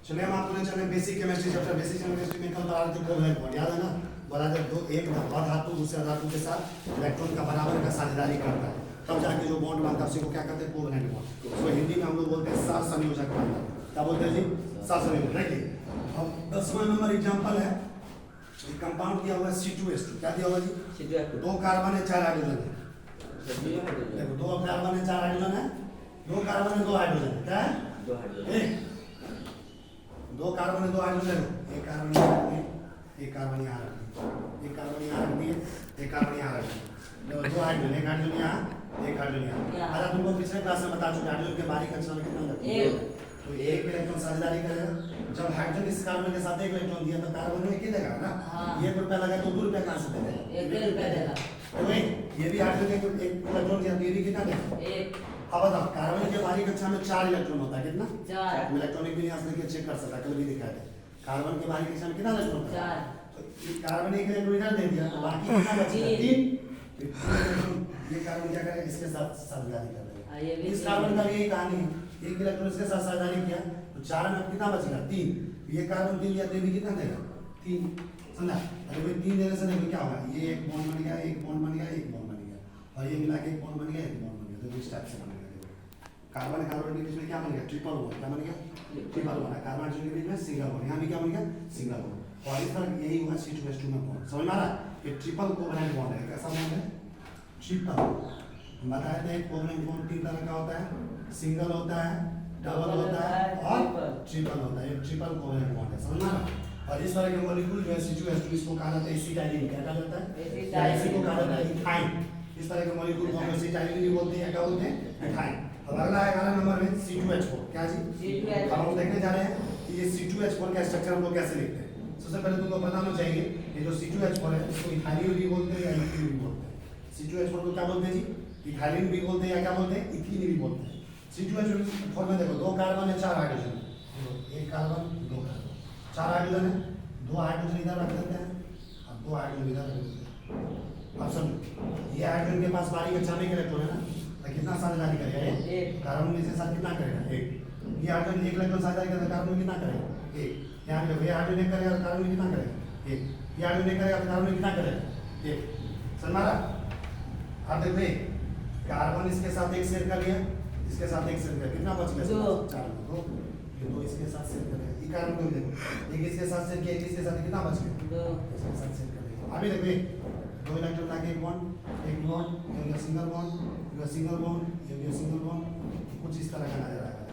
चलिए हम आपको ले चले basic chemistry chapter. Basic chemistry में कल बता रहे थे कोवैलेंट बॉन्ड, याद है ना? बता दो दो एक अधातु दूसरे अधातु के साथ इलेक्ट्रॉन का बराबर का साझेदारी करता है, तब जाके जो बॉन्ड बनता है उसी को क्या कहते हैं? Covalent bond. तो हिंदी में हम लोग बोलते हैं सहसंयोजक बनता है। क्या बोलते हैं जी? सहसंयोजक। देखिए अब 10वां नंबर एग्जांपल है, एक कंपाउंड दिया हुआ है C2H2। क्या दिया हुआ जी? C2H2 दो कार्बन है, चार हाइड्रोजन है। देखो दो कार्बन है, चार हाइड्रोजन है। दो कार्बन है, दो हाइड्रोजन है। क्या है? दो हाइड्रोजन। दो कार्बन है, दो हाइड्रोजन है। एक कार्बन यहाँ रख दिए, एक कार्बन यहाँ रख दिए, एक कार्बन यहाँ रख दिए, एक कार्बन यहाँ रख दिए। दो हाइड्रोजन, एक हाइड्रोजन यहाँ, एक हाइड्रोजन यहाँ। अच्छा तुमको पिछले क्लास में बता चुके हाइड्रोजन के बारीक कक्षा में कितना लगता है? तो एक इलेक्ट्रॉन साझेदारी करेगा। जब हाइड्रोजन इस कार्बन के साथ एक इलेक्ट्रॉन दिया तो कार्बन में एक ही देगा ना। ₹1 लगा तो ₹2 कहाँ से देगा? ₹1 देगा। तो भाई ये भी हाइड्रोजन को एक इलेक्ट्रॉन दिया तो ये भी कितना देगा? एक। अब बताओ कार्बन के बारीक कक्षा में 4 इलेक्ट्रॉन होता है। कितना? 4। इलेक्ट्रॉनिक विन्यास लेके चेक कर सकता, कल भी दिखाया था। कार्बन के बारीक कक्षा में कितना इलेक्ट्रॉन होता है? 4। तो कार्बन एक इलेक्ट्रॉन इधर दे दिया तो बाकी कितना बचेगा? 3। ये कार्बन क्या करेगा? इसके साथ साझेदारी कर देगा। इस कार्बन का भी यही कहानी है, एक इलेक्ट्रॉन इसके साथ साझेदारी किया तो 4 में कितना बचेगा? 3। ये कार्बन 3 लिया तो ये भी कितना देगा? 3। समझा? अरे भाई 3 देने से देखो क्या होगा, ये एक बॉन्ड बन गया, एक बॉन्ड बन गया, एक बॉन्ड बन गया, और ये मिला के एक बॉन्ड बन गया, एक बॉन्ड बन गया। तो इस टाइप से बन गया। कार्बन कार्बन के बीच में क्या बन गया? Triple bond. क्या बन गया? Triple bond. कार्बन हाइड्रोजन के बीच में सिंगल बॉन्ड। यहाँ भी क्या बन गया? Single bond. और इस तरह यही हुआ C2H2 में बॉन्ड। समझ में आ रहा है? ये ट्रिपल कोवैलेंट बॉन्ड है। कैसा बॉन्ड है? ट्रिपल। बताए थे कोवैलेंट बॉन्ड 3 तरह का होता है, सिंगल होता है, डबल होता है और ट्रिपल होता है। ये ट्रिपल कोवैलेंट बॉन्ड है। समझ में आ रहा है? और इस तरह के मॉलिक्यूल जो है C2H2 इसको कहा जाता है एसिटाइलिन। क्या कहा जाता है? इसी को कहा जाता है इथाइन। इस तरह के मॉलिक्यूल को हम एसिटाइलिन भी बोलते हैं। क्या बोलते हैं? इथाइन। अब अगला है 11 नंबर में C2H4। क्या जी? C2H4। अब हम देखने जा रहे हैं कि ये C2H4 का स्ट्रक्चर हम लोग कैसे लिखते हैं। सबसे पहले तुमको पता होना चाहिए ये जो C2H4 है इसको इथाइलिन भी बोलते हैं या इथीन भी बोलते हैं। C2H4 को क्या बोलते हैं जी? इथाइलिन भी बोलते हैं या क्या बोलते हैं? इथीन भी बोलते हैं। C2H4 में देखो दो कार्बन है, 4 हाइड्रोजन। एक कार्बन, दो कार्बन, 4 हाइड्रोजन है, 2 हाइड्रोजन इधर रख देते हैं और 2 हाइड्रोजन इधर रख देते हैं। अब समझो ये हाइड्रोजन के पास बारीक कक्षा में एक इलेक्ट्रॉन है ना, तो कितना साझेदारी करेगा? एक। कार्बन में इसके साथ कितना करेगा? 1। ये हाइड्रोजन एक इलेक्ट्रॉन साझेदारी करेगा, कार्बन में कितना करेगा? 1। यहाँ देखो ये हाइड्रोजन एक करेगा, कार्बन में कितना करेगा? 1। ये हाइड्रोजन एक करेगा, कार्बन में कितना करेगा? 1। समझ में आ रहा? अब देखो ये कार्बन इसके साथ एक शेयर कर लिया, इसके साथ एक शेयर कर, कितना बच गया? 4। 2। ये 2 इसके साथ शेयर करेगा। ये कार्बन को भी देखो, एक इसके साथ शेयर किया, एक इसके साथ, कितना बच गया? 2। इसके साथ शेयर कर देगा। अभी देखो 2 इलेक्ट्रॉन लाके एक बॉन्ड, ये हो गया सिंगल बॉन्ड, ये हो सिंगल बॉन्ड, ये हो गया सिंगल बॉन्ड। कुछ इस तरह का नजर आएगा।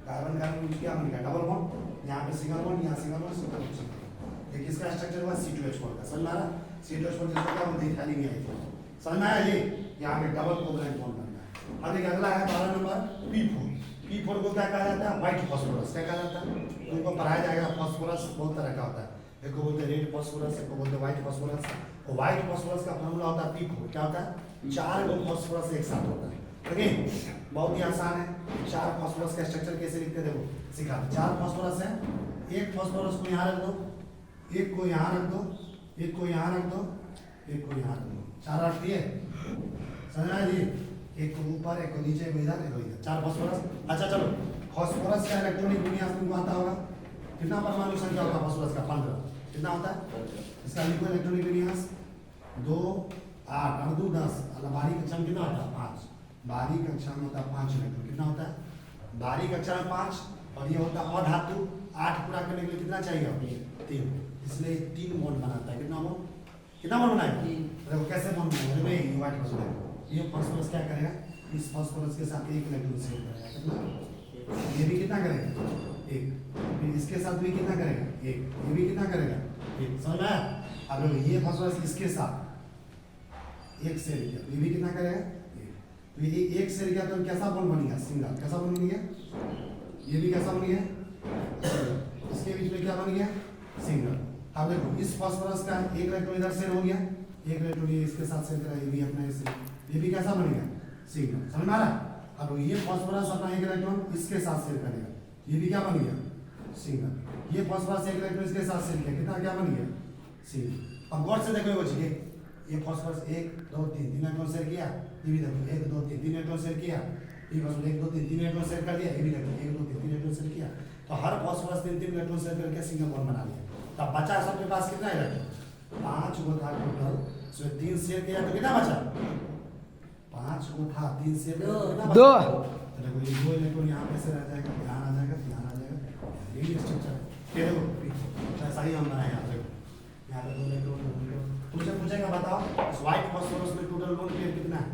कार्बन कार्बन में क्या बन गया? Double bond. यहाँ पे सिंगल बॉन्ड, यहाँ सिंगल बॉन्ड, सिंगल बॉन्ड। एक इसका स्ट्रक्चर हुआ C2H4 का। समझ में आ रहा? C2H4 जिसको क्या बोलते हैं? इथाइलिन आई थी। समझ में आया? ये यहाँ पे डबल कोवैलेंट बॉन्ड बन गया। अब देखिए अगला है 12 नंबर P4। P4 को क्या कहा जाता है? White phosphorus. क्या कहा जाता है? उनको पढ़ाया जाएगा। फास्फोरस बहुत तरह का होता है, एक को बोलते हैं रेड फास्फोरस, एक को बोलते हैं व्हाइट फास्फोरस। और व्हाइट फास्फोरस का फॉर्मूला होता है P4। क्या होता है? 4 गो फास्फोरस एक साथ होता है। ओके बहुत ही आसान है। 4 फास्फोरस का स्ट्रक्चर कैसे लिखते थे वो सिखा। 4 फास्फोरस है, एक फास्फोरस को यहाँ रख दो, एक को यहाँ रख दो, एक को यहाँ रख दो, एक को यहाँ रख दो। 4 रख दिए। समझ आया जी? एक को ऊपर, एक को नीचे, एक को इधर, एक को इधर। 4 फास्फोरस। अच्छा चलो फास्फोरस का इलेक्ट्रॉनिक विन्यास तुमको आता होगा। कितना परमाणु संख्या होगा फास्फोरस का? 15। कितना होता है इसका लिक्विड इलेक्ट्रॉनिक विन्यास? 2, 8 और 2 10। बारीक कक्षा में कितना होता है? 5। बारीक कक्षा में होता है 5 इलेक्ट्रॉन। कितना होता है? बारीक कक्षा में 5 और ये होता है अधातु। 8 पूरा करने के लिए कितना चाहिए? 3। इसलिए 3 बॉन्ड बनाता है। कितना बॉन्ड? कितना बॉन्ड बनाएगा? देखो कैसे बॉन्ड बनाएगा। भाई व्हाइट फास्फोरस, ये फास्फोरस क्या करेगा? इस फास्फोरस के साथ एक इलेक्ट्रॉन शेयर करेगा। कितना? ये भी कितना करेगा? 1। फिर इसके साथ भी कितना करेगा? 1। ये भी कितना करेगा? 1। समझ आया? अब ये फास्फोरस इसके साथ एक शेयर किया, ये भी कितना करेगा? 1। तो ये एक शेयर किया तो कैसा बॉन्ड बन गया? सिंगल। कैसा बॉन्ड बन गया? ये भी कैसा बन गया? इसके बीच में क्या बन गया? सिंगल। अब देखो इस फास्फोरस का एक इलेक्ट्रॉन इधर शेयर हो गया, एक इलेक्ट्रॉन ये इसके साथ शेयर करा, ये भी अपना इससे, ये भी कैसा बन गया? सिंगल। समझ में आ रहा? अब ये फास्फोरस अपना एक इलेक्ट्रॉन इसके साथ शेयर करेगा, ये भी क्या बन गया? सिंगल। ये फास्फोरस एक इलेक्ट्रॉन इसके साथ शेयर किया, कितना क्या बन गया? सिंगल। अब गौर से देखो बच्चे ये फास्फोरस 1 2 3 इलेक्ट्रॉन शेयर किया, ये भी देखो 1 2 3 इलेक्ट्रॉन शेयर किया, ये फास्फोरस 1 2 3 इलेक्ट्रॉन शेयर कर दिया, ये भी देखो 1 2 3 इलेक्ट्रॉन शेयर किया। तो हर फॉस्फोरस 3 इलेक्ट्रॉन शेयर करके सिंगल बॉन्ड बना लिया। तब बचा सबके पास कितना इलेक्ट्रॉन? 5 गो था टोटल, इसमें 3 शेयर किया तो कितना बचा? 5 गो था, 3 शेयर किया तो कितना बचा? 2। तो देखो ये 2 इलेक्ट्रॉन यहाँ पे से रह जाएगा, ध्यान आ जाएगा, ध्यान आ जाएगा। यही स्ट्रक्चर है। ये देखो ऐसा ही हम बनाए यहाँ पे 2 इलेक्ट्रॉन। तुमसे पूछेगा बताओ इस व्हाइट फॉस्फोरस में टोटल लोन पेयर कितना है?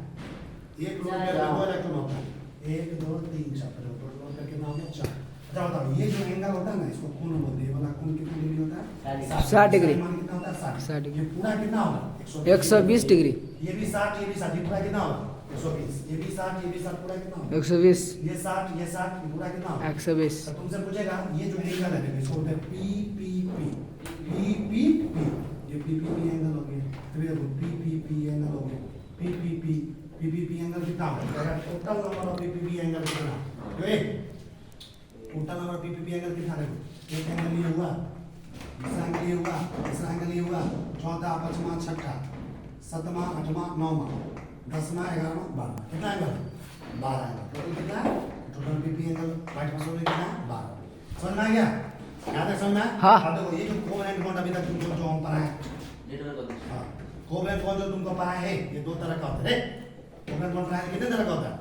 एक लोन पेयर में 2 इलेक्ट्रॉन होता है। 1 2 3 4 टोटल लोन पेयर कितना हो गया? 4। अच्छा बताओ ये जो एंगल होता है ना इसको कोण बोलते हैं। ये वाला कोण कितना डिग्री होता है? 60 डिग्री। मान कितना होता है? 60 डिग्री। ये पूरा कितना होगा? 120 डिग्री। ये भी 60, ये भी 60, ये पूरा कितना होगा? 120। ये भी 60, ये भी 60, पूरा कितना होगा? 120। ये 60, ये 60, ये पूरा कितना होगा? 120। तो तुमसे पूछेगा ये जो एंगल है देखो इसको बोलते हैं P P P P P P. ये पी पी पी एंगल हो गया। तो ये देखो पी पी पी एंगल हो गया। P P P P P P angle कितना होगा? Total number of P P P angle कितना? जो एक total number P P P angle कितना है? एक एंगल ये हुआ, दूसरा एंगल ये हुआ, तीसरा एंगल ये हुआ, चौथा, पांचवा, छठा, सातवां, आठवां, नौवां, 10वां, 11वां, 12वां। कितना एंगल? 12 एंगल। टोटल कितना? Total P P angle white phosphorus कितना? 12। समझ में आ गया? याद है? समझ में? हाँ। अब देखो ये जो कोवेलेंट बॉन्ड अभी तक तुमको जो हम पढ़ाए, हाँ कोवेलेंट बॉन्ड जो तुमको पढ़ाए है ये 2 तरह का होता है। कोवेलेंट बॉन्ड पढ़ाए कितने तरह का होता है?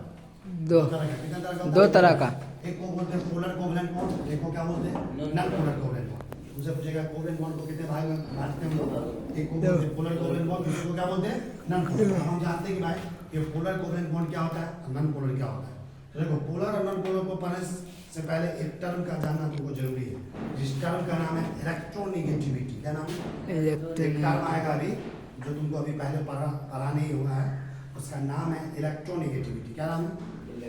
2 तरह का। कितने तरह का होता है? 2 तरह का। एक को बोलते हैं पोलर कोवेलेंट बॉन्ड, एक को क्या बोलते हैं? Non polar covalent bond. तुमसे पूछेगा कोवेलेंट बॉन्ड को कितने भाग में बांटते हैं हम लोग? एक को बोलते हैं पोलर कोवेलेंट बॉन्ड, दूसरे को क्या बोलते हैं? Non polar. हम जानते हैं कि भाई ये पोलर कोवेलेंट बॉन्ड क्या होता है और नॉन पोलर क्या होता है। तो देखो पोलर और नॉन पोलर को पढ़ने से पहले एक टर्म का जानना तुमको जरूरी है, जिस टर्म का नाम है इलेक्ट्रोनेगेटिविटी। क्या नाम है? एक टर्म आएगा अभी जो तुमको अभी पहले पढ़ा नहीं हुआ है, उसका नाम है इलेक्ट्रोनेगेटिविटी। क्या नाम है?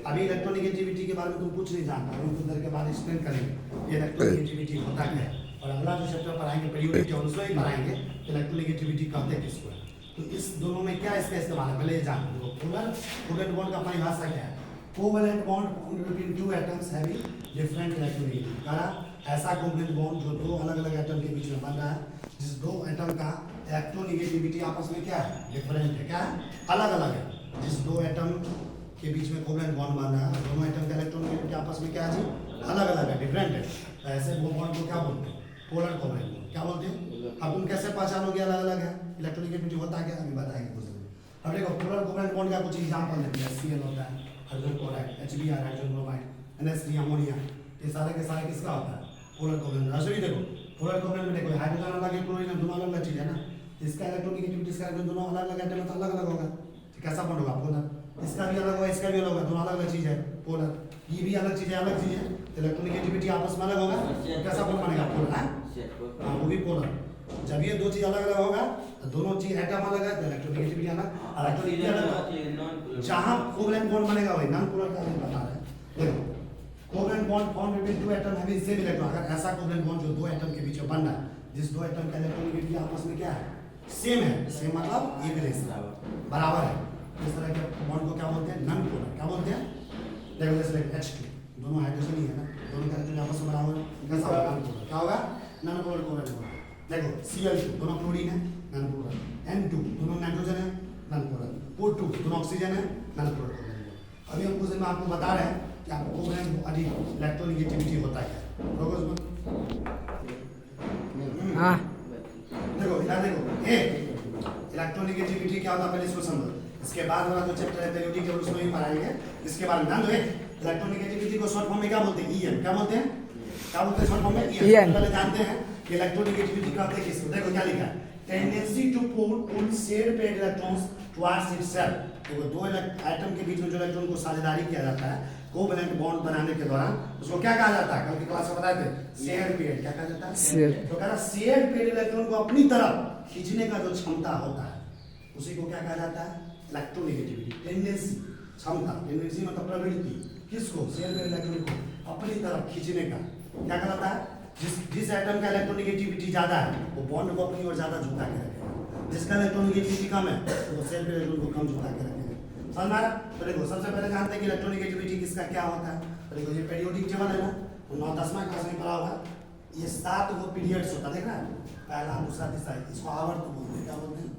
अभी इलेक्ट्रोनेगेटिविटी के बारे में तुम कुछ नहीं जानता, हम कुछ देर के बाद एक्सप्लेन करेंगे ये इलेक्ट्रोनेगेटिविटी होता क्या है। और अगला जो चैप्टर पढ़ाएंगे पीरियोडिक टेबल उसमें ही पढ़ाएंगे इलेक्ट्रोनेगेटिविटी कहते किसको है। तो इस दोनों में क्या इसका इस्तेमाल है पहले ये जान लो। पोलर कोवेलेंट बॉन्ड का परिभाषा क्या है? Covalent bond between 2 atoms having different electronegativity. कहा ऐसा कोवेलेंट बॉन्ड जो 2 अलग-अलग एटम के बीच में बन रहा है, जिस 2 एटम का इलेक्ट्रोनेगेटिविटी आपस में क्या है? डिफरेंट है। क्या है? अलग-अलग है। जिस 2 एटम के बीच में कोवेलेंट बॉन्ड बन रहा है, दोनों एटम का इलेक्ट्रोनेगेटिविटी आपस में क्या है जी? अलग-अलग है, डिफरेंट है। तो ऐसे वो बॉन्ड को क्या बोलते हैं? Polar covalent bond. क्या बोलते हैं? अब तुम कैसे पहचानोगे अलग-अलग है? इलेक्ट्रोनेगेटिविटी होता क्या? अभी बताएंगे कुछ देर में। अब देखो पोलर कोवेलेंट बॉन्ड का कुछ एग्जांपल देते हैं। Cl होता है, hydrogen chloride, HBr hydrogen bromide, NH3 ammonia, ये सारे के सारे किसका होता है? Polar covalent. ऐसे भी देखो पोलर कोवेलेंट में देखो हाइड्रोजन अलग है, क्लोरीन दोनों अलग-अलग चीज है ना। इसका इलेक्ट्रोनेगेटिविटी इसका दोनों अलग-अलग एटम है तो अलग-अलग होगा। कैसा बॉन्ड होगा? पोलर। इसका भी अलग होगा, इसका भी अलग होगा, दोनों अलग-अलग चीज है। पोलर ये भी अलग चीज है, अलग चीज है। इलेक्ट्रोनेगेटिविटी आपस में अलग होगा, कैसा बॉन्ड बनेगा? पोलर। हां वो भी पोलर। जब ये 2 चीज अलग-अलग होगा तो दोनों चीज एटम अलग है तो इलेक्ट्रोनेगेटिविटी अलग, इलेक्ट्रोनेगेटिविटी अलग। जहां कोवेलेंट बॉन्ड बनेगा वही नॉन पोलर का हम बता रहे हैं। देखो covalent bond form between 2 atom having same electron. अगर ऐसा कोवेलेंट बॉन्ड जो 2 एटम के बीच में बन रहा है, जिस 2 एटम का इलेक्ट्रोनेगेटिविटी आपस में क्या है? सेम है। सेम मतलब एक रेशियो बराबर है। इस तरह के बॉन्ड को क्या बोलते हैं? Non polar. क्या बोलते हैं? देखो जैसे H2 दोनों हाइड्रोजन ही है ना, दोनों का इलेक्ट्रॉन आपस में बराबर है, कैसा होगा? Non polar. क्या होगा? Non polar covalent bond. देखो Cl2 दोनों क्लोरीन है, नॉन पोलर। N2 दोनों नाइट्रोजन है, नॉन पोलर। O2 दोनों ऑक्सीजन है, नॉन पोलर कोवेलेंट बॉन्ड। अभी हम कुछ दिन में आपको बता रहे हैं कि आपको कोवेलेंट अधिक इलेक्ट्रोनेगेटिविटी होता है क्या। हाँ। देखो इधर देखो ए इलेक्ट्रोनेगेटिविटी क्या होता है पहले इसको समझो। इसके बाद वाला जो चैप्टर है पीरियोडिक टेबल उसमें ही पढ़ाएंगे। इसके बाद ध्यान दो इलेक्ट्रोनेगेटिविटी को शॉर्ट फॉर्म में क्या बोलते हैं? EN। क्या बोलते हैं? क्या बोलते हैं शॉर्ट फॉर्म में? EN। पहले जानते हैं कि इलेक्ट्रोनेगेटिविटी कहते हैं किसको। देखो क्या लिखा है? Tendency to pull share paired electrons towards itself. देखो 2 एटम के बीच में जो इलेक्ट्रॉन को साझेदारी किया जाता है कोवेलेंट बॉन्ड बनाने के दौरान, उसको क्या कहा जाता है? कल की क्लास में बताए थे शेयर पेयर्ड। क्या कहा जाता है? शेयर। तो कह रहा शेयर पेयर्ड इलेक्ट्रॉन को अपनी तरफ खींचने का जो क्षमता होता है उसी को क्या कहा जाता है? इलेक्ट्रोनेगेटिविटी। टेंडेंसी क्षमता, टेंडेंसी मतलब प्रवृत्ति, किसको? शेयर पेयर्ड इलेक्ट्रॉन को अपनी तरफ खींचने का क्या कहलाता है? जिस एटम का इलेक्ट्रोनेगेटिविटी ज्यादा है वो बॉन्ड को अपनी ओर ज्यादा झुका के रखेगा, जिसका इलेक्ट्रोनेगेटिविटी कम है वो शेयर पेयर्ड इलेक्ट्रॉन को कम झुका के रखेगा। समझ में आया? तो देखो सबसे पहले जानते हैं कि इलेक्ट्रोनेगेटिविटी किसका क्या होता है। तो देखो ये पीरियोडिक टेबल है ना, 9-10वां क्लास में पढ़ा होगा। ये 7 गो पीरियड्स होता है, देख रहा है? पहला, दूसरा, तीसरा, इसको आवर्त बोलते हैं। क्या बोलते हैं?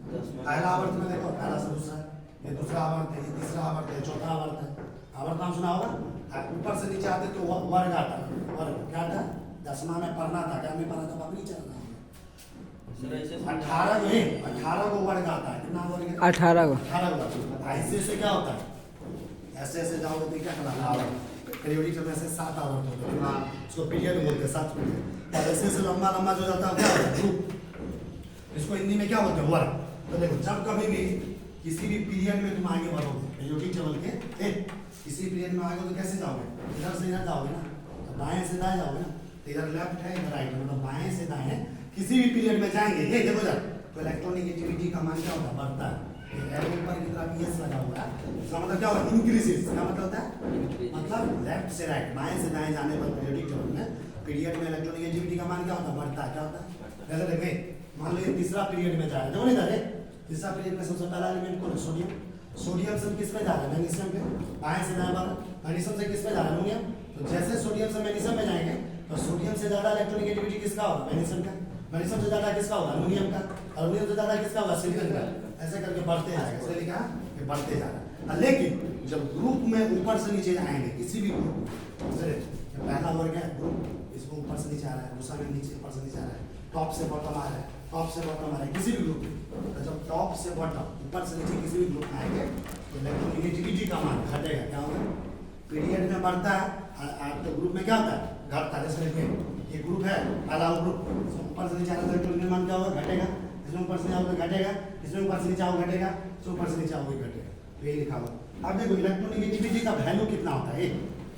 पहला आवर्त में देखो पहला से दूसरा, ये दूसरा आवर्त है, ये तीसरा आवर्त है, चौथा आवर्त है। आवर्त नाम सुना होगा? ऊपर से नीचे आते तो वर्ग आता है। वर्ग क्या आता है? 10वां में पढ़ना था, क्या में पढ़ा था, वापस नहीं चल रहा है। सर ऐसे 18 जो है 18 को वर्ग आता है, कितना वर्ग है? 18 को 18 को आता है। ऐसे से क्या होता है, ऐसे ऐसे जाओगे तो क्या करना है, पीरियोडिक टर्म में से 7 आवर्त होते हैं, उसको पीरियड बोलते हैं, 7 पीरियड। और ऐसे ऐसे लंबा लंबा जो जाता है क्या होता है, ग्रुप। इसको हिंदी में क्या बोलते हैं, वर्ग। तो देखो जब कभी भी किसी भी पीरियड में तुम आगे बढ़ोगे पीरियोडिक टेबल के, किसी पीरियड में आगे तो कैसे जाओगे, इधर से इधर जाओगे ना, तो दाएं से दाएं जाओगे ना, तो इधर लेफ्ट है इधर राइट है, मतलब बाएं से दाएं किसी भी पीरियड में जाएंगे, ये देखो जरा, तो इलेक्ट्रोनेगेटिविटी का मान क्या होता है, बढ़ता है। एरो ऊपर की तरफ यस लगा हुआ है, इसका मतलब क्या होगा, इंक्रीजेस। क्या मतलब होता है, मतलब लेफ्ट से राइट, बाएं से दाएं जाने पर पीरियोडिक टेबल में पीरियड में इलेक्ट्रोनेगेटिविटी का मान क्या होता है, बढ़ता है। क्या होता है, जैसे देखिए मान लो ये तीसरा पीरियड में जा रहा है, देखो नहीं जा रहे, तीसरा पीरियड में सबसे पहला एलिमेंट कौन है, सोडियम। सोडियम से किस पे जा रहा है, मैग्नीशियम पे, बाएं से दाएं बढ़, मैग्नीशियम से किस पे जा रहा है, अमोनियम। तो जैसे सोडियम से मैग्नीशियम में जाएंगे तो सोडियम से ज्यादा इलेक्ट्रोनेगेटिविटी किसका होगा, मैग्नीशियम का। मैग्नीशियम से ज्यादा किसका होगा, अमोनियम का। अमोनियम से ज्यादा किसका होगा, सिलिकॉन का। ऐसे करके बढ़ते जाएगा, इसलिए लिखा कि बढ़ते जा रहा है। लेकिन जब ग्रुप में ऊपर से नीचे जाएंगे किसी भी ग्रुप, जैसे पहला वर्ग है ग्रुप, इसको ऊपर से नीचे आ रहा है, दूसरा में नीचे ऊपर से नीचे आ रहा है, टॉप से बॉटम आ रहा है, टॉप से बॉटम आ रहा है किसी भी ग्रुप में। तो जब टॉप से बॉटम ऊपर से नीचे किसी भी ग्रुप में आएंगे तो इलेक्ट्रोनेगेटिविटी का मान घटेगा। क्या होगा, पीरियड में बढ़ता है तो ग्रुप में क्या होता है, घटता है। जैसे देखिए ये ग्रुप है, पहला ग्रुप, ऊपर से नीचे आ रहा है, इलेक्ट्रोनेगेटिविटी मान क्या होगा, घटेगा। इसमें ऊपर से नीचे घटेगा, इसमें ऊपर से नीचे आओ घटेगा, इसमें ऊपर से नीचे आओ घटेगा। तो ये लिखा हुआ। अब देखो इलेक्ट्रोनेगेटिविटी का वैल्यू कितना होता है,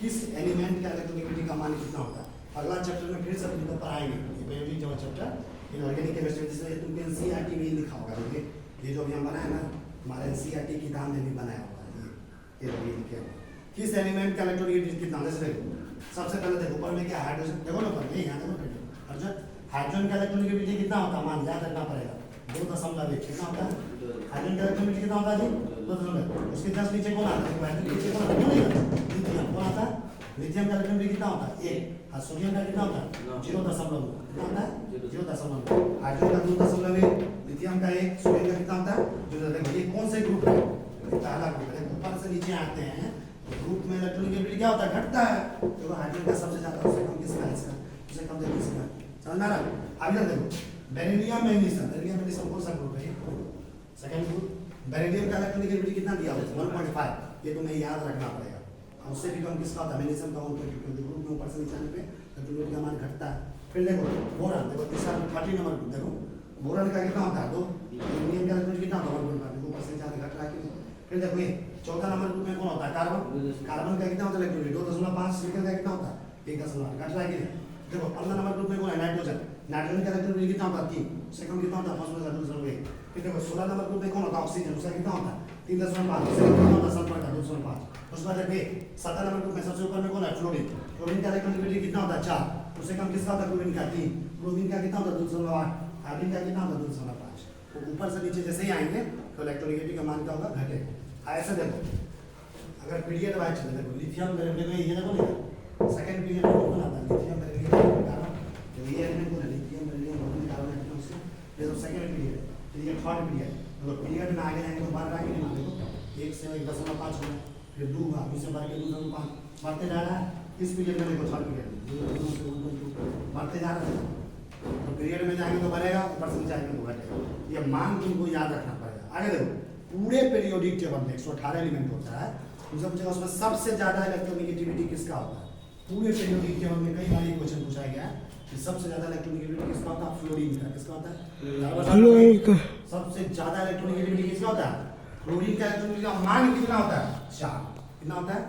किस एलिमेंट का इलेक्ट्रोनेगेटिविटी का मान कितना होता है। अगला चैप्टर में फिर से तुमको पढ़ाएंगे, ये periodic table chapter inorganic chemistry, जिसमें तुमको एनसीईआरटी में लिखा होगा। ये जो भी हम बनाए ना, हमारे एनसीईआरटी किताब में भी बनाया होगा, ये लिखे हुए किस एलिमेंट का इलेक्ट्रोनेगेटिविटी कितना। जैसे देखो सबसे पहले देखो ऊपर में क्या, हाइड्रोजन, देखो ना ऊपर में, यहाँ देखो हाइड्रोजन, हाइड्रोजन का इलेक्ट्रोनेगेटिविटी कितना होता है, मान याद रखना पड़ेगा, 2.1 कितना होता है हाइड्रोजन का इलेक्ट्रोनेगेटिविटी कितना होता है जी, 2.1। उसके जस्ट नीचे कौन आता है, नीचे कौन आता है, लिथियम। कौन आता है, लिथियम का इलेक्ट्रोनेगेटिविटी कितना होता है 1। और सोडियम का कितना होता है 0.9, कितना होता है 0.9। हाइड्रोजन का 2.1, लिथियम का 1, सोडियम का कितना होता है 0। देखो ये कौन से ग्रुप है, पहला ग्रुप है। ऊपर से नीचे आते हैं तो ग्रुप में इलेक्ट्रोनेगेटिविटी क्या होता है, घटता है। देखो हाइड्रोजन का सबसे ज्यादा, उससे कम किसका है, इसका, उससे कम देखो इसका, समझ में आ रहा है। अभी देखो बेरिलियम मैग्नीशियम, बेरिलियम मैग्नीशियम कौन सा ग्रुप है, सेकंड ग्रुप। बेरिलियम का इलेक्ट्रोनेगेटिविटी कितना दिया हुआ है 1.5, ये तुम्हें याद रखना पड़ेगा। उससे भी कम किसका होता है, मैग्नीशियम का 1.2, क्योंकि ग्रुप में ऊपर से नीचे आने पे इलेक्ट्रोनेगेटिविटी का मान घटता है। फिर देखो बोरान, देखो तीसरा 30 नंबर ग्रुप, देखो बोरान का कितना होता है 2, एल्युमिनियम का इलेक्ट्रोनेगेटिविटी कितना होता है 1.5, देखो ऊपर से नीचे आने घट रहा है। फिर देखो ये 14 नंबर ग्रुप में कौन होता है, कार्बन। कार्बन का कितना होता है इलेक्ट्रोनेगेटिविटी 2.5, निकल का कितना होता है 1.8, घट रहा है कि नहीं। देखो 15 नंबर ग्रुप में कौन है, नाइट्रोजन। नाइट्रोजन का इलेक्ट्रोनेगेटिविटी कितना होता है 3, उससे कम कितना होता है फॉस्फोरस का 2.1। फिर देखो 16 नंबर ग्रुप में कौन होता है, ऑक्सीजन, उसका कितना होता है 3.5, उससे कम कितना होता है सल्फर का 2.5। उसके बाद देखिए 17 नंबर ग्रुप में सबसे ऊपर में कौन है, फ्लोरीन। फ्लोरीन का इलेक्ट्रोनेगेटिविटी कितना होता है 4, उससे कम किसका होता है, क्लोरीन का 3। क्लोरीन का कितना होता है 2.8, आर्गन का कितना होता है 2.5। तो ऊपर से नीचे जैसे ही आएंगे तो इलेक्ट्रोनेगेटिविटी का मान क्या होगा, घटेगा। ऐसे देखो अगर पीरियड वाइज चले, देखो लिथियम देखो ये देखो नहीं, सेकंड पीरियड में कौन आता है, लिथियम बेरिलियम कार्बन। तो ये एलिमेंट कौन है, लिथियम बेरिलियम कार्बन है, उसके ये तो सेकंड पीरियड। फिर ये थर्ड पीरियड, तो पीरियड में आगे जाएंगे तो बढ़ रहा है कि नहीं, देखो 1 से 1.5 हो गया, फिर 2 हुआ, 2 से बढ़ के 2.5 बढ़ते जा रहा है। इस पीरियड में देखो थर्ड पीरियड 2 से 1.2 बढ़ते जा रहा है। तो पीरियड में जाएंगे तो बढ़ेगा, ऊपर से जाएंगे तो घटेगा। ये मान तुमको याद रखना पड़ेगा। आगे देखो पूरे पीरियोडिक टेबल में 118 एलिमेंट होता है, उसमें सबसे ज्यादा इलेक्ट्रोनेगेटिविटी किसका होता है। पूरे पीरियोडिक टेबल में कई बार ये क्वेश्चन पूछा गया है कि सबसे ज्यादा इलेक्ट्रोनेगेटिविटी किसका होता है, फ्लोरीन का। किसका होता है, फ्लोरीन का। सबसे ज्यादा इलेक्ट्रोनेगेटिविटी किसका होता है, फ्लोरीन का। इलेक्ट्रोनेगेटिविटी का मान कितना होता है 4, कितना होता है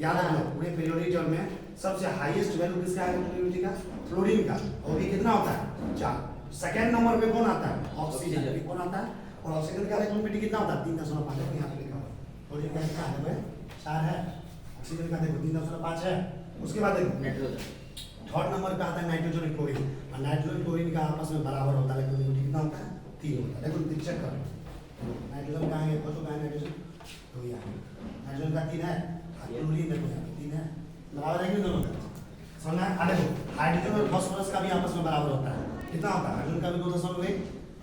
याद रखना। पूरे पीरियोडिक टेबल में सबसे हाईएस्ट वैल्यू किसका है इलेक्ट्रोनेगेटिविटी का, फ्लोरीन का, और ये कितना होता है 4। सेकंड नंबर पे कौन आता है, ऑक्सीजन। कौन आता है, और ऑक्सीजन का इलेक्ट्रोनेगेटिविटी कितना होता है 3.5, यहाँ पे लिखा हुआ है। फ्लोरीन का कितना है 4 है, ऑक्सीजन का देखो 3.5 है। उसके बाद देखो नाइट्रोजन थर्ड नंबर पे आता है नाइट्रोजन क्लोरीन, और नाइट्रोजन क्लोरीन का आपस में बराबर होता है, इलेक्ट्रोनेगेटिविटी कितना होता है 3 होता है। देखो चेक करो नाइट्रोजन कहाँ है, कौन सा है नाइट्रोजन, तो यहाँ नाइट्रोजन का 3 है, क्लोरीन देखो यहाँ 3 है, बराबर है कि दोनों का, समझना है। देखो हाइड्रोजन और फास्फोरस का भी आपस में बराबर होता है, कितना होता है, हाइड्रोजन का भी 2.1,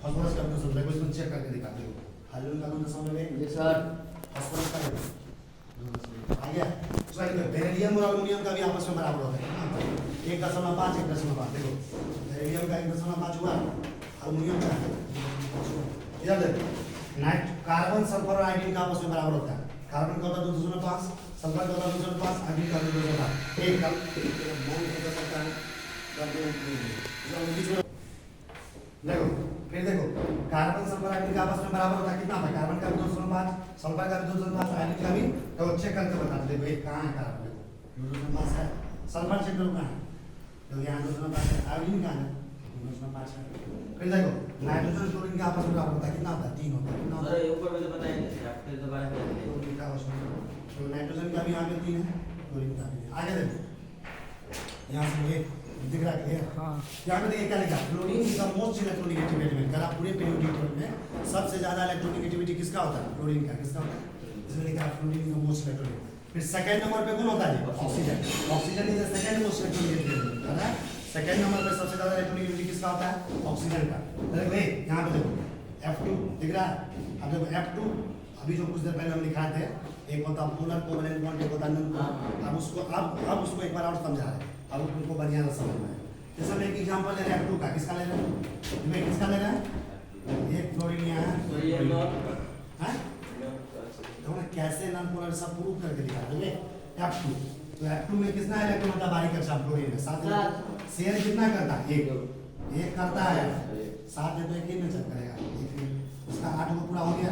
फास्फोरस का भी 2.1। देखो इसमें चेक करके दिखा दो, हाइड्रोजन का 2.1, जी सर, फास्फोरस का 2.1 आ गया। उसका बेरिलियम और अल्युमिनियम का भी आपस में बराबर होता है। 1.5 1.5 देखो रेडियम का 1.5 हुआ, हार्मोनियम का इधर देखो नाइट कार्बन सल्फर और आयोडीन का आपस में बराबर होता है। कार्बन का होता है 2.5, सल्फर का होता है 2.5, आयोडीन का 2.5। एक कल बॉन्ड हो सकता है देखो फिर देखो कार्बन सल्फर आयोडीन का आपस में बराबर होता है कितना होता है? कार्बन का भी 2.5, सल्फर का भी 2.5, आयोडीन का भी। तो चेक करके बता दो देखो ये कहाँ है कार्बन, देखो 2.5 है, सल्फर चेक करो कहाँ है, तो यहाँ 2.5 है, आयोडीन कहाँ है 2.5 है। फिर देखो नाइट्रोजन क्लोरीन का आपस में बराबर होता है कितना होता है? 3 होता है। कितना होता सर है? ये ऊपर में तो बताएंगे आपके दोबारा बताएंगे। तो लिखा है उसमें, तो नाइट्रोजन का भी यहाँ पे 3 है, क्लोरीन का भी है। आगे देखो यहाँ से ये दिख रहा है क्लियर? हाँ यहाँ पे देखिए क्या लिखा है? Chlorine is the most electronegative element. अगर आप पूरे पीरियोडिक टेबल में सबसे ज्यादा इलेक्ट्रोनेगेटिविटी किसका होता है? क्लोरीन का। किसका होता है? इसमें लिखा है chlorine is the most electronegative. फिर सेकंड नंबर पे कौन होता है? Oxygen. Oxygen is the second most electronegative element, है ना? सेकंड नंबर पे सबसे ज्यादा इलेक्ट्रोनेगेटिविटी किसका होता है? ऑक्सीजन का। देखो भाई यहाँ पे देखो F2 दिख रहा है? अब देखो F2 अभी जो कुछ देर पहले हम लिखा थे, एक होता पोलर कोवैलेंट बॉन्ड, एक होता नॉन पोलर। अब उसको अब उसको एक बार और समझा रहे हैं, अब उनको बढ़िया से समझना है। जैसे हम एक एग्जांपल ले रहे हैं F2 का, किसका ले रहे हैं? भाई किसका ले रहे हैं? एक क्लोरीन यहाँ है, तो ये नॉट हैं? देखो ना कैसे नॉन पोलर सब प्रूव करके दिखा रहे हैं। F2 तो F2 में कितना इलेक्ट्रॉन होता है? बारीक अच्छा क्लोरीन में 7 शेयर कितना करता है? एक करता है, 7 है तो एक ही में चल करेगा। इसका 8 को पूरा हो गया,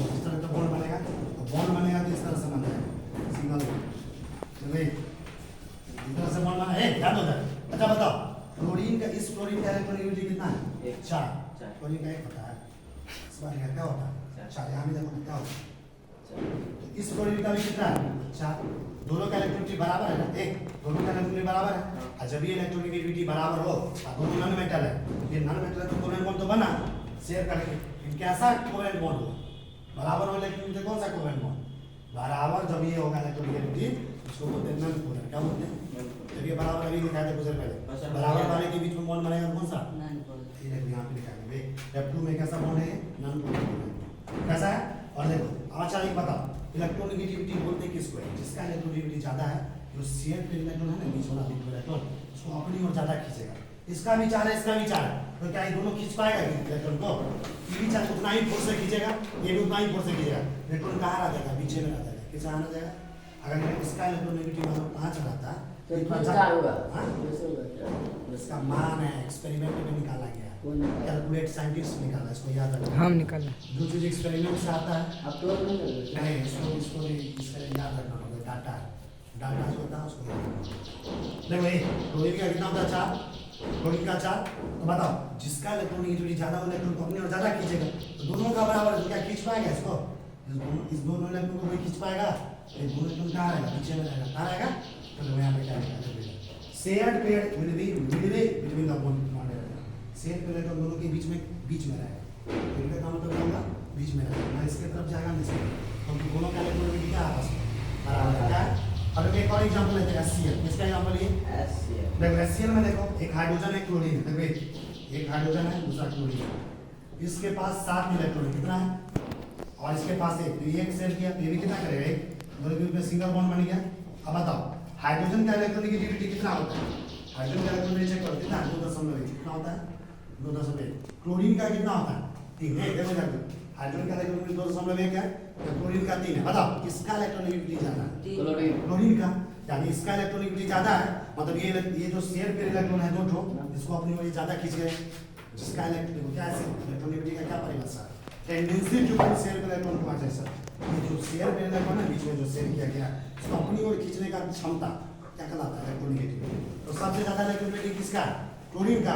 इस तरह का बॉन्ड बनेगा, तो बॉन्ड बनेगा तो इस तरह से बन जाएगा सिंगल बॉन्ड। तो भाई इस तरह से बॉन्ड बना है, याद हो जाए। अच्छा बताओ क्लोरीन का, इस क्लोरीन का इलेक्ट्रोनेगेटिविटी कितना है? 4। क्लोरीन का 1 होता है, इस बार क्या होता है? 4। यहाँ भी देखो क्या होता है, तो इस क्लोरीन का भी कितना है? 4। दोनों का इलेक्ट्रोनेगेटिविटी बराबर है ना? 1 दोनों का इलेक्ट्रोनेगेटिविटी बराबर है। और जब ये इलेक्ट्रोनेगेटिविटी बराबर हो और दोनों नॉन मेटल है, ये नॉन मेटल है तो कोवेलेंट बॉन्ड तो बना शेयर करके, कैसा कोवेलेंट बॉन्ड होगा? बराबर हो इलेक्ट्रोनेगेटिविटी कौन सा कोवेलेंट बॉन्ड? बराबर जब ये होगा इलेक्ट्रोनेगेटिविटी उसको बोलते हैं नॉन पोलर। क्या बोलते हैं? जब ये बराबर अभी लिखा था कुछ देर पहले, बराबर वाले के बीच में बॉन्ड बनेगा कौन सा? ये देखो यहाँ पे लिखा है भाई F2 में कैसा बॉन्ड है? नॉन पोलर बॉन्ड है। कैसा है? और देखो अच्छा एक बताओ इलेक्ट्रोनेगेटिविटी बोलते किसको है? जिसका इलेक्ट्रोनेगेटिविटी ज्यादा है, जो शेयर पे इलेक्ट्रॉन है ना, बीच वाला बिट इलेक्ट्रॉन, उसको अपनी ओर ज्यादा खींचेगा। इसका भी 4 है, इसका भी 4 है, तो क्या ये दोनों खींच पाएगा इलेक्ट्रॉन को? ये भी 4 उतना ही फोर्स से खींचेगा, ये भी उतना ही फोर्स से खींचेगा। इलेक्ट्रॉन कहाँ आ जाएगा? बीच में आ जाएगा। किस आ जाएगा? अगर इसका इलेक्ट्रोनेगेटिविटी मान लो 5 रहता तो इतना 4 होगा। हाँ? इसका मान है, एक्सपेरिमेंट में निकाला गया है, कैलकुलेट साइंटिस्ट निकाला, इसको याद रखना। हम निकाला जो चीज एक्सपेरिमेंट से आता है अब तो नहीं कर नहीं, इसको याद रखना होगा। डाटा जो होता है उसको याद रखना। देखो भाई क्लोरीन का कितना होता है? 4। क्लोरीन का 4। तो बताओ जिसका इलेक्ट्रोनेगेटिविटी ज्यादा हो इलेक्ट्रॉन को अपनी ओर ज्यादा खींचेगा, तो दोनों का बराबर है, तो क्या खींच पाएगा इसको? इस दोनों इलेक्ट्रॉन को कोई खींच पाएगा? ये दोनों इलेक्ट्रॉन कहाँ रहेगा? पीछे में रहेगा। कहाँ रहेगा? चलो मैं यहाँ पे क्या लिखा है? Shared pair will be Midway between the bond. Share pair electron दोनों के बीच में रहेगा। इनका काम मतलब होगा बीच में रहेगा, ना इसके तरफ जाएगा ना इसके, क्योंकि दोनों का इलेक्ट्रोनेगेटिविटी क्या आपस में बराबर है। क्या? अब एक और एग्जांपल लेते हैं HCl। किसका एग्जांपल ये? देखो HCl में देखो एक हाइड्रोजन है, क्लोरीन है। देखो एक हाइड्रोजन है, दूसरा क्लोरीन है। इसके पास 7 इलेक्ट्रॉन है, कितना है? और इसके पास 1, तो ये एक शेयर किया, ये भी कितना करेगा? 1। दोनों के बीच में सिंगल बॉन्ड बन गया। अब बताओ हाइड्रोजन का इलेक्ट्रोनेगेटिविटी कितना होता है? हाइड्रोजन का इलेक्ट्रोनेगेटिविटी चेक करो कितना है? 2.1 कितना होता है? 2.1। क्लोरीन का कितना होता है? 3 है। देखो जाकर हाइड्रोजन का इलेक्ट्रोनेगेटिविटी 2.1 है, तो क्लोरीन का 3 है। बताओ किसका इलेक्ट्रोनेगेटिविटी ज्यादा है? क्लोरीन का। यानी इसका इलेक्ट्रोनेगेटिविटी ज्यादा है, मतलब ये जो शेयर पेयर इलेक्ट्रॉन है 2 ठो, इसको अपनी ओर ज्यादा खींच गए। जिसका इलेक्ट्रोन क्या है? इलेक्ट्रोनेगेटिविटी का क्या परिभाषा है? Tendency to put share pair electron को जैसा ये जो शेयर पेयर इलेक्ट्रॉन है बीच में जो शेयर किया गया, इसको अपनी ओर खींचने का क्षमता क्या कहलाता है? इलेक्ट्रोनेगेटिविटी। तो सबसे ज्यादा इलेक्ट्रोनेगेटिविटी किसका? क्लोरीन का।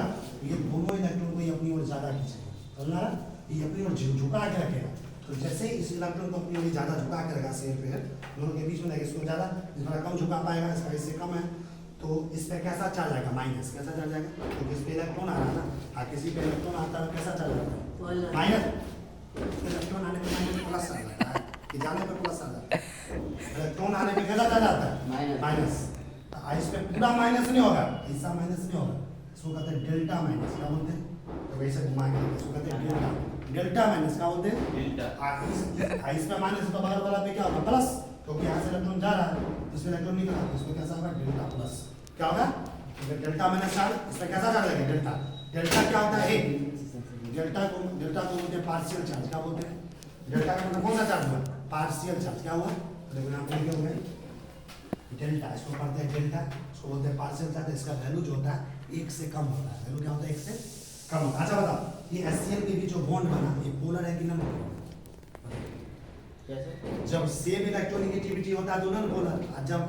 ये दोनों इलेक्ट्रॉन को ये अपनी ओर ज्यादा खींचेगा, समझ रहा? ये अपनी ओर झुका के रखेगा। तो जैसे इस इलेक्ट्रॉन को अपनी ओर ज्यादा झुका के रखा शेयर पेयर, दोनों के बीच में रहेगा, इसको ज्यादा थोड़ा कम झुका पाएगा, इसका इससे कम है, तो इस पे कैसा चार्ज आएगा? माइनस। कैसा चार्ज आएगा? क्योंकि इस पे इलेक्ट्रॉन आ रहा है ना, किसी पे इलेक्ट्रॉन आता है कैसा चार्ज आता है? माइनस। इलेक्ट्रॉन आने पे माइनस प्लस आ जाता है, कि जाने पे प्लस आ जाता है। इलेक्ट्रॉन आने पे कैसा चार्ज आता है? माइनस। इस पे पूरा माइनस नहीं होगा, ऐसा माइनस नहीं होगा, इसको कहते हैं डेल्टा माइनस। क्या बोलते हैं? तो वैसे घुमाएंगे, इसको कहते हैं डेल्टा। डेल्टा माइनस क्या बोलते हैं? इस पे माइनस तो बगल वाला पे क्या होगा? प्लस, क्योंकि यहाँ से इलेक्ट्रॉन जा रहा है, इसमें इलेक्ट्रॉन निकला, इसमें कैसा होगा? Delta plus. क्या होगा? डेल्टा माइनस चार्ज, इसमें कैसा चार्ज लगेगा? डेल्टा। डेल्टा क्या होता है? डेल्टा को बोलते हैं पार्शियल चार्ज। क्या बोलते हैं? डेल्टा का मतलब कौन सा चार्ज हुआ? Partial charge. क्या हुआ? देखो यहाँ पे लिखे हुए हैं डेल्टा, इसको पढ़ते हैं डेल्टा, इसको बोलते हैं पार्शियल चार्ज। इसका वैल्यू जो होता है 1 से कम होता है। वैल्यू क्या होता है? 1 से कम होता है। अच्छा बताओ, ये HCl के बीच जो बॉन्ड बना, ये पोलर है कि नॉन पोलर? कैसे? जब सेम इलेक्ट्रोनेगेटिविटी होता है तो नॉन पोलर, और जब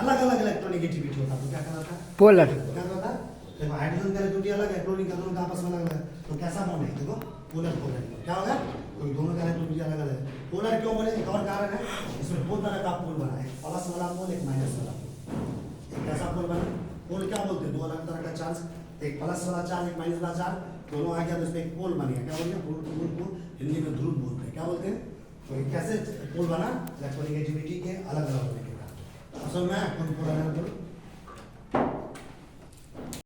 अलग अलग इलेक्ट्रोनेगेटिविटी होता है तो क्या कहलाता है? पोलर। क्या कहलाता है? देखो हाइड्रोजन का इलेक्ट्रिसिटी अलग है, क्लोरीन का, दोनों का आपस में अलग अलग है, तो कैसा बॉन्ड है? देखो पोलर पोलर। क्या होगा? तो दोनों का इलेक्ट्रिसिटी अलग अलग है। पोलर क्यों बोले? एक और कारण है, इसमें दो तरह का पोल बना है, एक प्लस वाला पोल, एक माइनस वाला पोल। एक कैसा पोल बना? पोल क्या बोलते हैं? दो अलग तरह का चार्ज, एक प्लस वाला चार्ज, एक माइनस वाला चार्ज, दोनों आ गया तो इसमें एक पोल बन गया। क्या बोल गया? पोल को हिंदी में ध्रुव बोलते हैं। क्या बोलते हैं? तो ये कैसे पोल बना? इलेक्ट्रोनेगेटिविटी के अलग अलग होने के कारण। असल में कौन पोलर है?